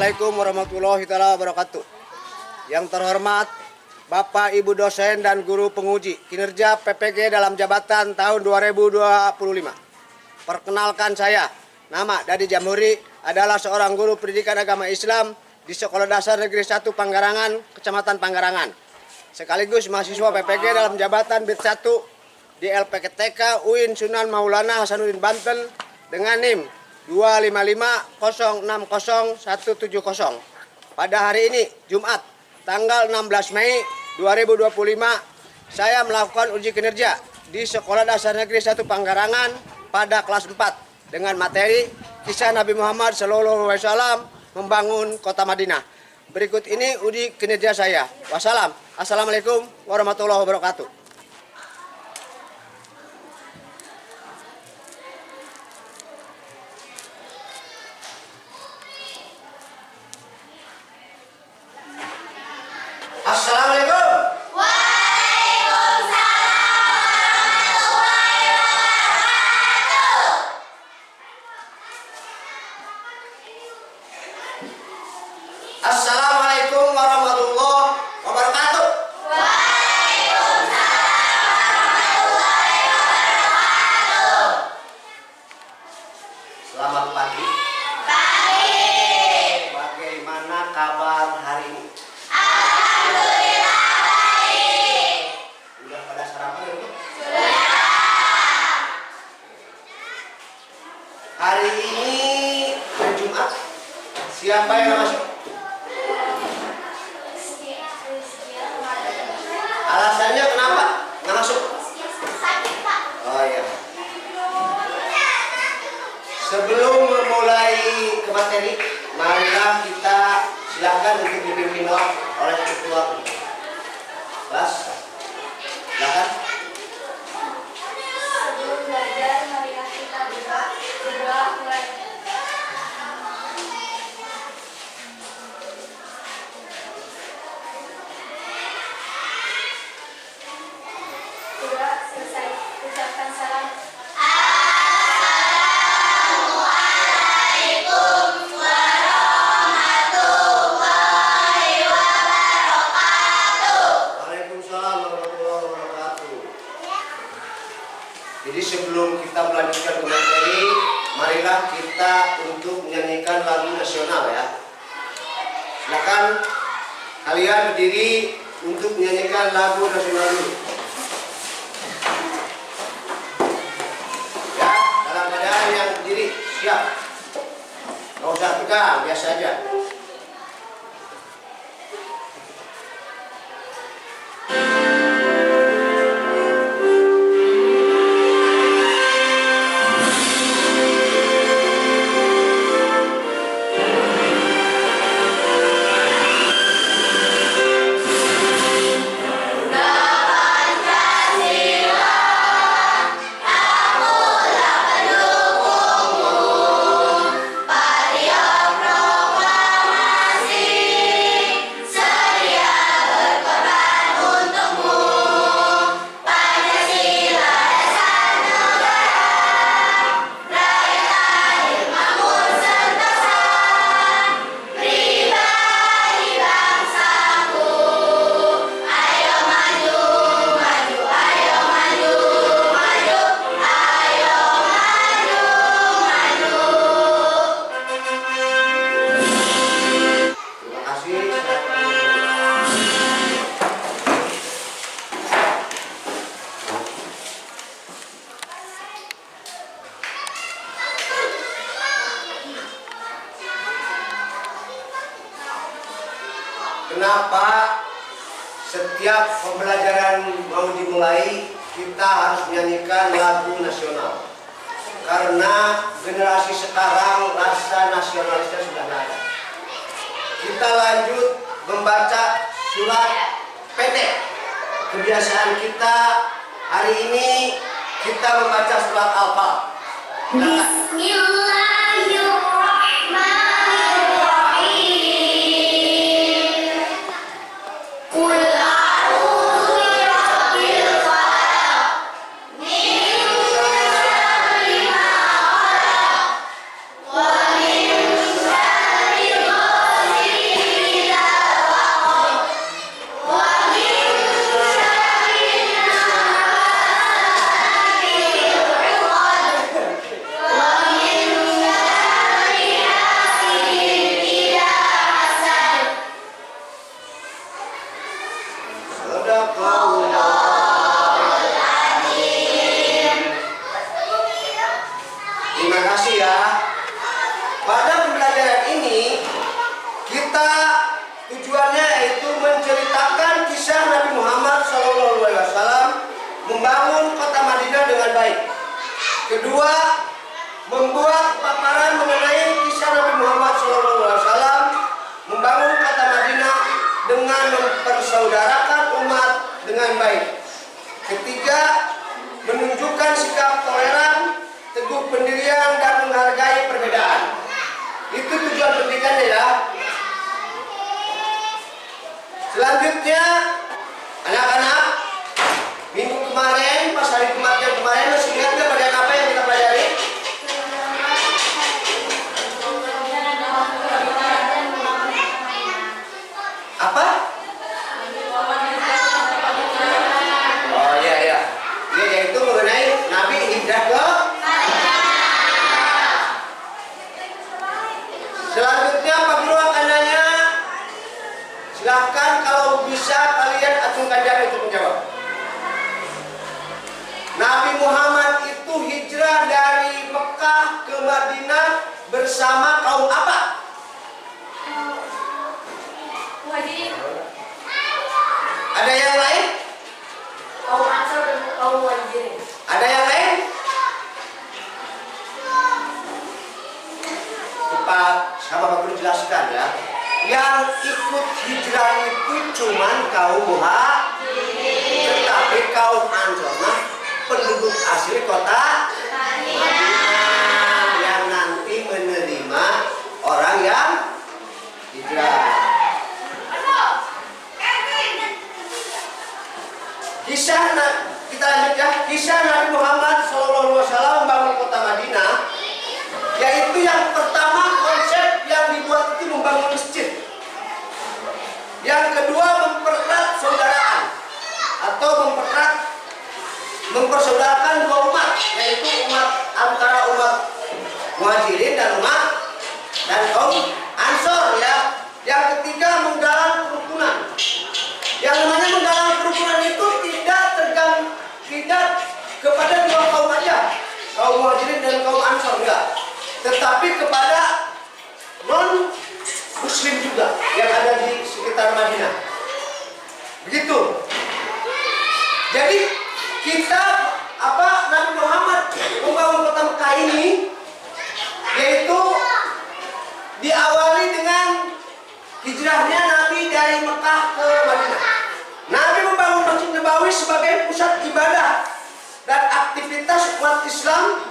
Assalamualaikum warahmatullahi wabarakatuh. Yang terhormat Bapak Ibu dosen dan guru penguji kinerja PPG dalam jabatan tahun 2025. Perkenalkan saya, nama Dadi Jamhuri, adalah seorang guru pendidikan agama Islam di Sekolah Dasar Negeri 1 Panggarangan, Kecamatan Panggarangan. Sekaligus mahasiswa PPG dalam jabatan BIT 1 di LPTK UIN Sunan Maulana Hasanuddin Banten dengan NIM 255060170. Pada hari ini, Jumat, tanggal 16 Mei 2025, saya melakukan uji kinerja di Sekolah Dasar Negeri 1 Panggarangan pada kelas 4 dengan materi kisah Nabi Muhammad SAW membangun kota Madinah. Berikut ini uji kinerja saya. Wassalam. Assalamualaikum warahmatullahi wabarakatuh. Assalamualaikum. Assalamualaikum warahmatullahi wabarakatuh. Selamat pagi. Bagaimana kabar hari ini? Udah pada sarapan belum? Hari ini hari Jumat. Siapa yang masuk? Alasannya kenapa nggak masuk? Sakit, Pak. Oh iya. Sebelum memulai ke materi, marilah kita silakan untuk dipimpin oleh ketua kelas. Silakan. Sebelum belajar, marilah kita berdoa mulai. Doa selesai, ucapkan salam. Assalamualaikum warahmatullahi wabarakatuh. Waalaikumsalam warahmatullahi wabarakatuh. Jadi sebelum kita melanjutkan ke materi, marilah kita untuk menyanyikan lagu nasional ya. Silakan kalian berdiri untuk menyanyikan lagu nasional dulu. Ya, dalam keadaan yang berdiri, siap. Nggak usah tegang, biasa aja. Kenapa setiap pembelajaran mau dimulai kita harus menyanyikan lagu nasional? Karena generasi sekarang rasa nasionalisnya sudah tidak ada. Kita lanjut membaca surat pendek. Kebiasaan kita hari ini kita membaca surat Al-Falaq. Bismillahirrahmanirrahim. Qul a'udzu birabbil falaq min syarri ma khalaq wa min syarri Kedua, membuat paparan mengenai kisah Nabi Muhammad SAW membangun kota Madinah dengan mempersaudarakan umat dengan baik. Ketiga, menunjukkan sikap toleran, teguh pendirian, dan menghargai perbedaan. Itu tujuan pendidikannya ya. Selanjutnya, anak-anak, minggu kemarin, pas hari kematian kemarin, masih ingat nggak pelajaran apa yang kita pelajari? Apa? Oh iya iya. Ini yaitu mengenai Nabi hijrah ke. Selanjutnya Pak Guru akan nanya. Silahkan kalau bisa kalian acungkan jari untuk menjawab. Nabi Muhammad itu hijrah dari Mekah ke Madinah bersama kaum apa? Muhajirin. Ada yang lain? Kaum Ansor dan kaum Muhajirin. Ada yang lain? Pak, sama Pak Guru jelaskan ya. Yang ikut hijrah itu cuman kaum Muhajirin, tetapi kaum Ansor penduduk asli kota Madinah yang nanti menerima orang yang hijrah. Kisah kita lanjut ya. Kisah Nabi Muhammad SAW membangun kota Madinah, yaitu yang pertama konsep yang dibuat itu membangun masjid. Yang kedua mempererat saudaraan atau mempersaudarakan dua umat, yaitu umat antara umat Muhajirin dan kaum Ansor ya. Yang ketiga menggalang kerukunan. Yang namanya menggalang kerukunan itu tidak kepada dua kaum aja, kaum Muhajirin dan kaum Ansor enggak, tetapi kepada non Muslim juga yang ada di sekitar Madinah. Begitu. Jadi kita Nabi Muhammad membangun kota Mekah ini yaitu diawali dengan hijrahnya Nabi dari Mekah ke Madinah. Nabi membangun Masjid Nabawi sebagai pusat ibadah dan aktivitas umat Islam.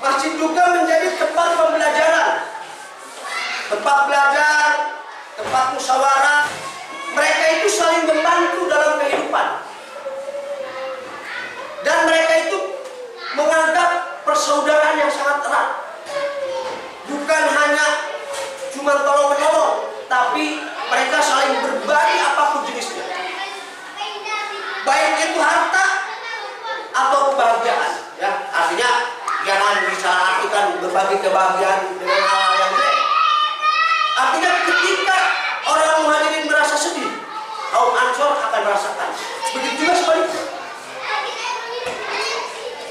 Masjid juga menjadi tempat pembelajaran, tempat belajar, tempat musyawarah. Mereka itu saling membantu dalam kehidupan. Dan mereka itu menganggap persaudaraan yang sangat erat. Bukan hanya cuma tolong-menolong, tapi mereka saling berbagi apapun jenisnya. Baik itu harta atau kebahagiaan. Ya, artinya jangan disalahartikan berbagi kebahagiaan dengan hal yang jelek. Artinya ketika orang Muhajirin merasa sedih, kaum Ansor akan merasakan. Begitu juga sebaliknya.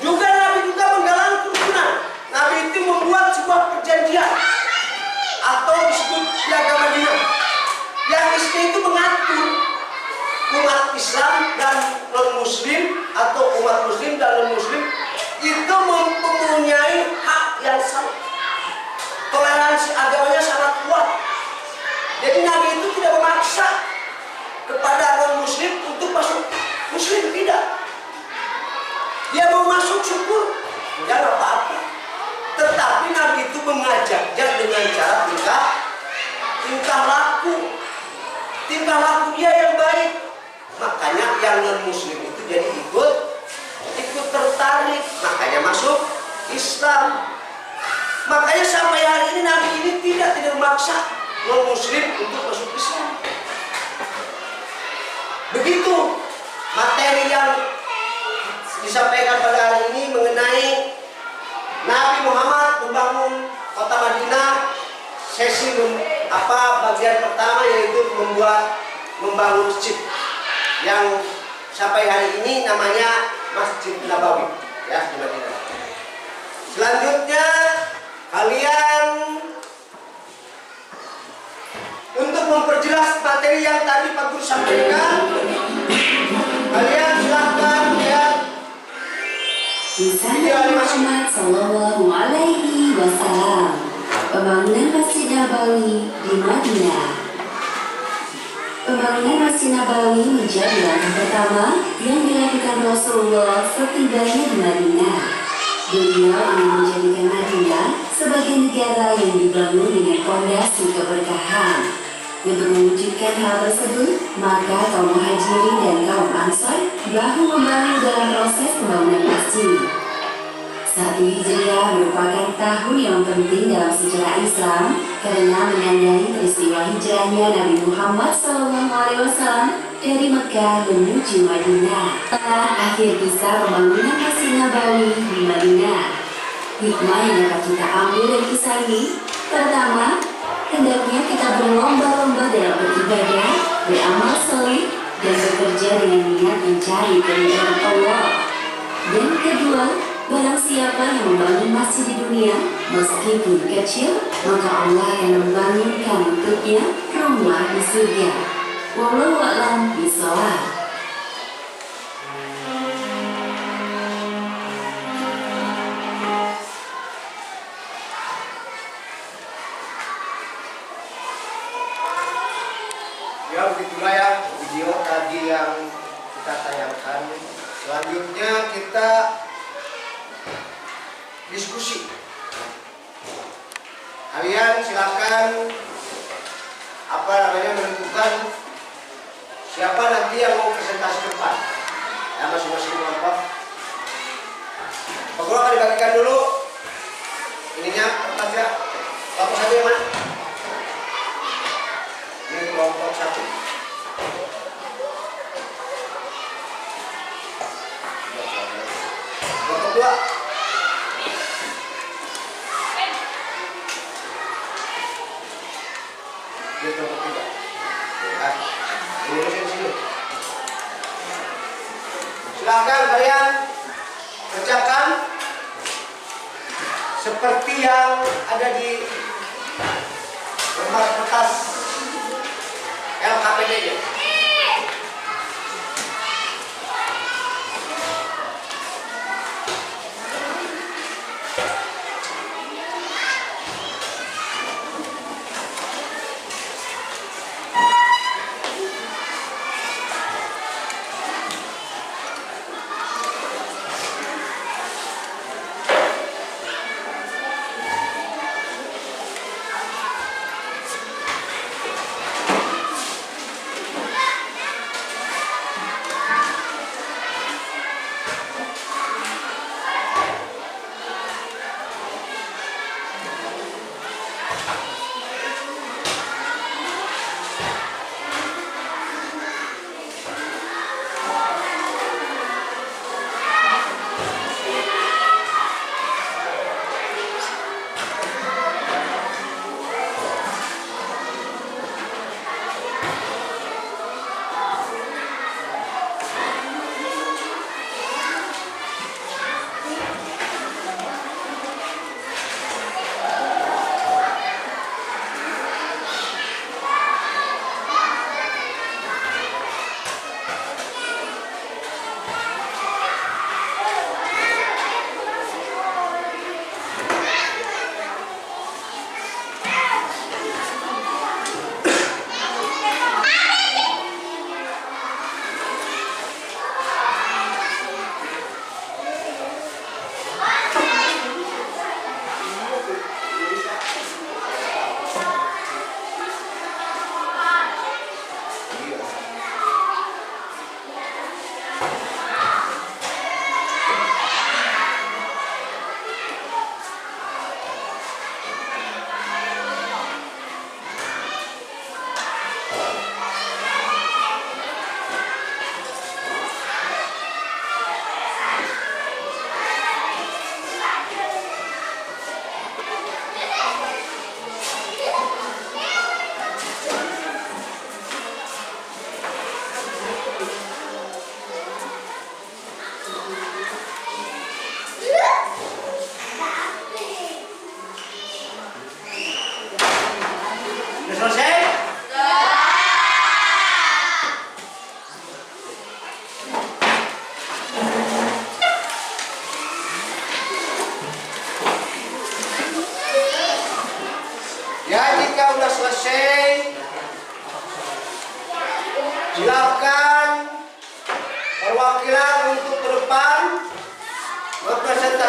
Juga Nabi juga menggalang kerukunan. Nabi itu membuat sebuah perjanjian atau disebut Piagam Madinah, yang isinya itu mengatur umat Islam dan non-Muslim atau umat Muslim dan non-Muslim itu mempunyai hak yang sama. Toleransi agamanya sangat kuat. Jadi Nabi itu tidak memaksa kepada non-Muslim untuk masuk Muslim, tidak. Dia mau masuk syukur, jangan apa-apa. Tetapi Nabi itu mengajaknya dengan cara tingkah laku dia yang baik. Makanya yang non-Muslim itu jadi ikut tertarik, makanya masuk Islam. Makanya sampai hari ini Nabi ini tidak memaksa non-Muslim untuk masuk Islam. Begitu materi yang disampaikan pada hari ini mengenai Nabi Muhammad membangun kota Madinah. Sesi bagian pertama yaitu membangun masjid yang sampai hari ini namanya Masjid Nabawi ya di Madinah. Selanjutnya kalian untuk memperjelas materi yang tadi Pak Guru sampaikan, kalian silakan lihat video animasi. Sallallahu Alaihi Wasallam. Pembangunan Masjid Nabawi di Madinah. Pembangunan Masjid Nabawi menjadi langkah pertama yang dilakukan Rasulullah setibanya di Madinah. Beliau ingin menjadikan Madinah sebagai negara yang dibangun dengan fondasi keberkahan. Untuk mewujudkan hal tersebut, maka kaum muhajirin dan kaum ansor bahu-membahu dalam proses pembangunan masjid. 1 Hijriah merupakan tahun yang penting dalam sejarah Islam karena menandai peristiwa hijrahnya Nabi Muhammad SAW dari Mekah menuju Madinah. Setelah akhir kisah pembangunan Masjid Nabawi di Madinah, hikmah yang dapat kita ambil dari kisah ini, pertama, hendaknya kita berlomba-lomba dalam beribadah, beramal soleh, dan bekerja dengan niat mencari keridhaan Allah. Dan kedua, barang siapa yang membangun masjid di dunia, meskipun kecil, maka Allah akan membangunkan untuknya rumah di surga. Wallahu a'lam bishawab. Ya begitulah ya video tadi yang kita tayangkan. Selanjutnya kita diskusi. Kalian silakan menentukan siapa nanti yang mau presentasi depan. Ya masing-masing kelompok. Pokoknya akan dibagikan dulu ininya kertasnya. Kelompok satu yang mana? Ini kelompok satu. Kelompok dua. Ini kelompok tiga. Ya, lurusin sini. Silakan kalian kerjakan seperti yang ada di lembar kertas LKPD-nya.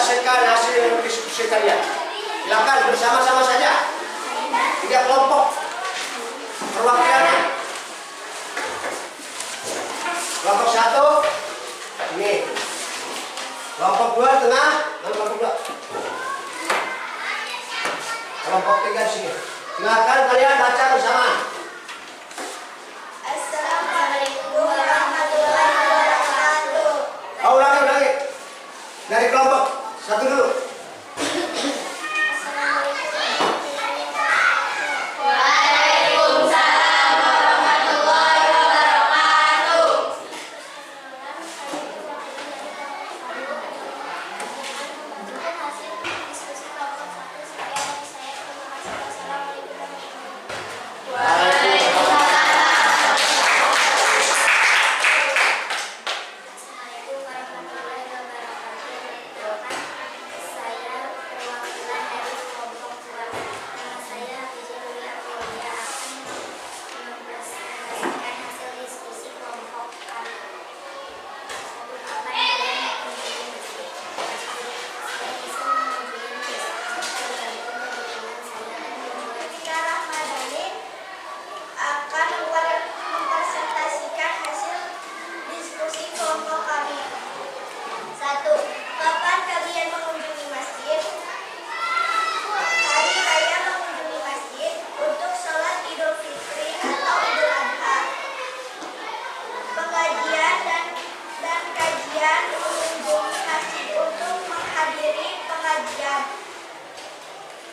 presentasikan hasil diskusi kalian. Silakan bersama-sama saja. 3 kelompok perwakilannya. Kelompok 1 ini. Kelompok 2 tengah, dan kelompok 2. Kelompok 3 sini. Silakan kalian baca bersama. Assalamualaikum warahmatullahi wabarakatuh. Oh, ulangi. Dari kelompok 1 dulu. Waalaikumsalam warahmatullahi wabarakatuh. Hasil diskusi kelompok 1 sekian dari saya. Terima kasih. Wassalamualaikum warahmatullahi wabarakatuh. Assalamualaikum warahmatullahi wabarakatuh. Saya perwakilan dari kelompok 2. Nama saya Rizalul Aprilia akan mempresentasikan hasil diskusi kelompok kami. Kapan kalian mengunjungi masjid? Saya bisa mengunjungi masjid tergantung kebutuhan saya dan tujuan. Tika Rahmadani akan mempresentasikan hasil diskusi kelompok kami. 1. Kapan kalian mengunjungi masjid? Hari saya mengunjungi masjid untuk sholat Idul Fitri atau Idul Adha. Pengajian dan kajian mengunjungi masjid untuk menghadiri pengajian,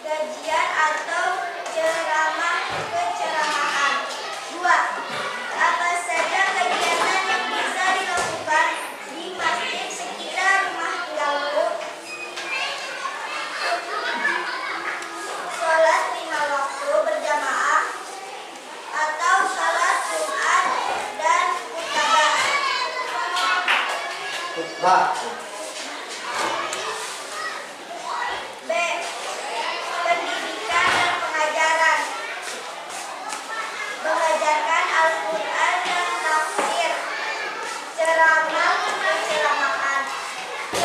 gajian atau keceramahan. 2. Apa saja kegiatan yang bisa dilakukan di masjid sekitar rumah tinggalku? Sholat 5 waktu berjamaah atau sholat Jumat dan khutbah. Khutbah. B. Pendidikan dan pengajaran. Mengajarkan Al-Quran dan tafsir. Ceramah penceramahan. C.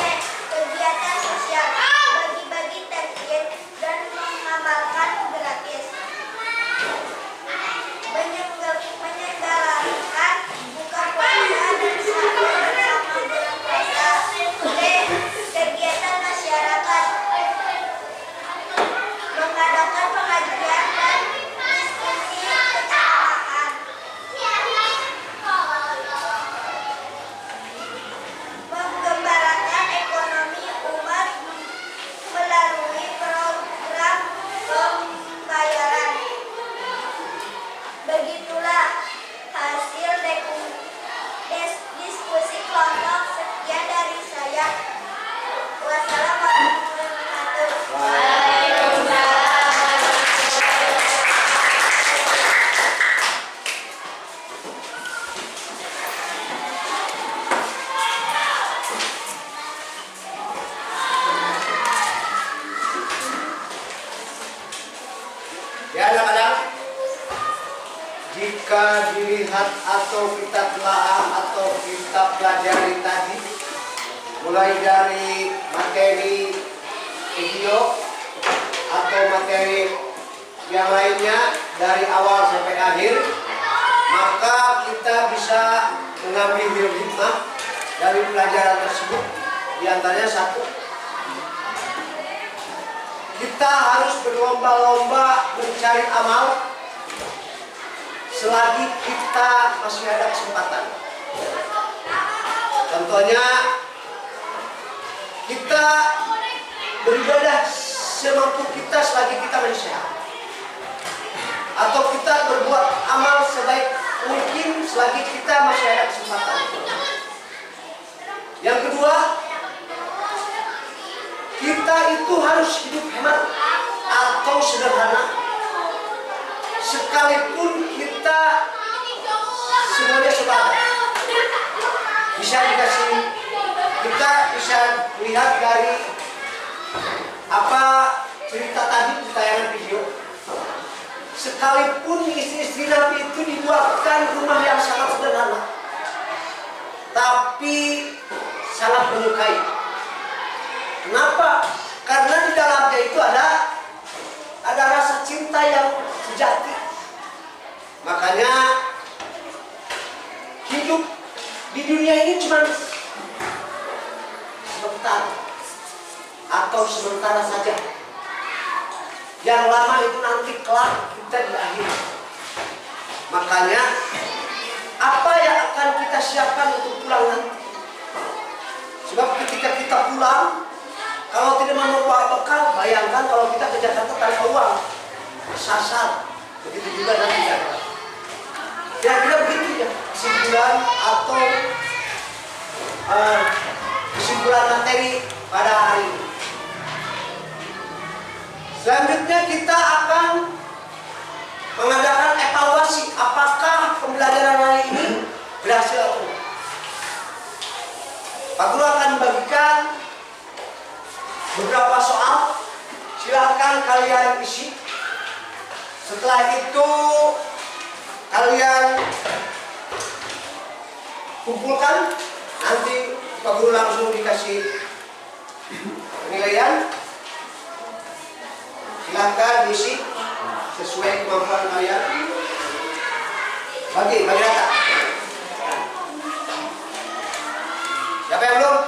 Kegiatan sosial. Bagi-bagi takjil dan mengamalkan gratis. Menyelenggarakan buka puasa dan sahur bersama bulan puasa. D. Kegiatan masyarakat. Mengadakan pengajian dan diskusi keceramahan. Menggembarakan ekonomi umat melalui program pembayaran. Begitulah hasil diskusi kelompok. Sekian dari saya. Wassalamualaikum warahmatullahi Ya anak-anak, jika dilihat atau kita telah atau kita pelajari tadi, mulai dari materi video atau materi yang lainnya dari awal sampai akhir, maka kita bisa mengambil hikmah dari pelajaran tersebut. Di antaranya 1, kita harus berlomba-lomba mencari amal selagi kita masih ada kesempatan. Contohnya, kita beribadah semampu kita selagi kita masih sehat, atau kita berbuat amal sebaik mungkin selagi kita masih ada kesempatan. Yang kedua, kita itu harus hidup hemat atau sederhana, sekalipun kita semuanya sepadan. Bisa kita bisa lihat dari apa cerita tadi di tayangan video. Sekalipun istri-istri Nabi itu dibuatkan rumah yang sangat sederhana, tapi sangat menyukai. Kenapa? Karena di dalamnya itu ada rasa cinta yang sejati. Makanya hidup di dunia ini cuma sebentar atau sementara saja. Yang lama itu nanti kelak kita di akhir. Makanya apa yang akan kita siapkan untuk pulang nanti? Sebab ketika kita pulang, kalau tidak membawa bekal, bayangkan kalau kita ke Jakarta tanpa uang, sasar. Begitu juga nanti Jakarta. Kira-kira begitu ya kesimpulan atau kesimpulan materi pada hari ini. Selanjutnya kita akan mengadakan evaluasi apakah pembelajaran hari ini berhasil atau tidak. Pak Guru akan membagikan beberapa soal, silakan kalian isi. Setelah itu kalian kumpulkan, nanti Pak Guru langsung dikasih penilaian. Silakan diisi sesuai kemampuan kalian. Bagi data. Siapa yang belum?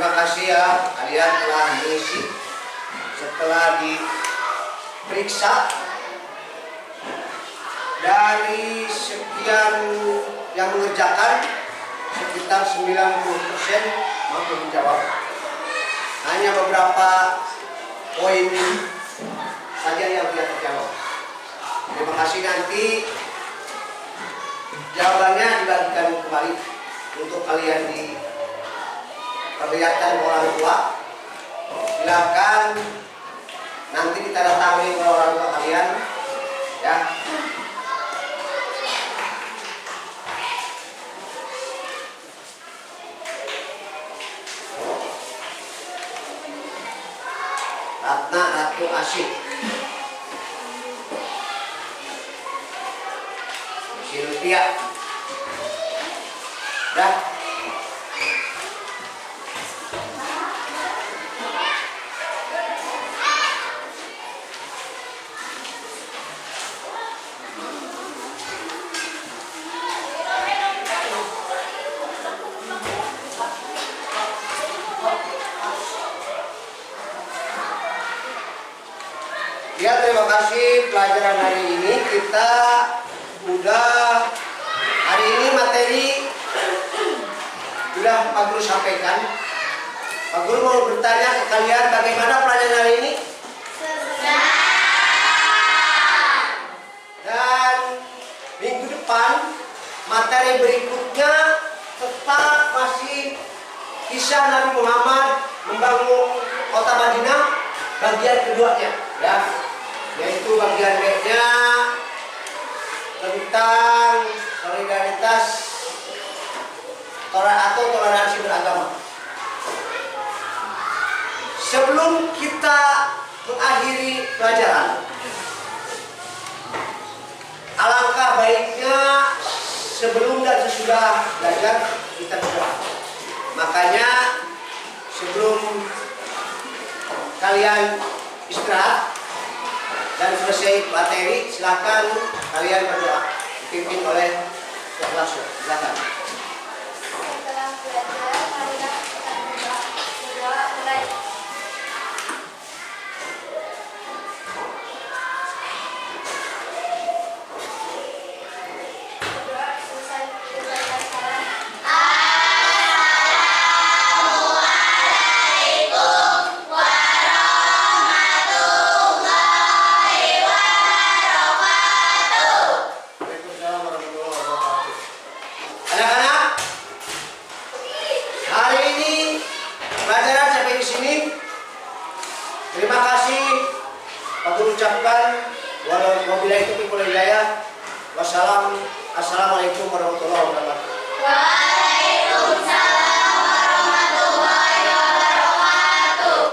terima kasih ya kalian telah mengisi. Setelah diperiksa dari sekian yang mengerjakan sekitar 90% mampu menjawab. Hanya beberapa poin saja yang tidak terjawab. Terima kasih, nanti jawabannya dibagikan kembali untuk kalian diperlihatkan ke orang tua. Silakan nanti ditandatangani oleh orang tua kalian ya. Ratna Ratu Asih, Sylvia, dah. Ya, terima kasih pelajaran hari ini. Kita udah hari ini materi sudah Pak Guru sampaikan. Pak Guru mau bertanya ke kalian, bagaimana pelajaran hari ini? Dan minggu depan materi berikutnya tetap masih kisah Nabi Muhammad membangun kota Madinah bagian keduanya ya, yaitu bagian B-nya tentang solidaritas atau toleransi beragama. Sebelum kita mengakhiri pelajaran, alangkah baiknya sebelum dan sesudah belajar kita berdoa. Makanya sebelum kalian istirahat dan selesai materi, silakan kalian berdoa dipimpin oleh Pak Langsung. Silakan. Setelah belajar, marilah kita berdoa mulai. Berdoa selesai dengan salam. Waalaikumsalam warahmatullahi wabarakatuh. Anak-anak, hari ini pelajaran sampai di sini. Terima kasih Pak Guru ucapkan. Wabillahi taufiq wal hidayah. Wassalamualaikum warahmatullahi wabarakatuh.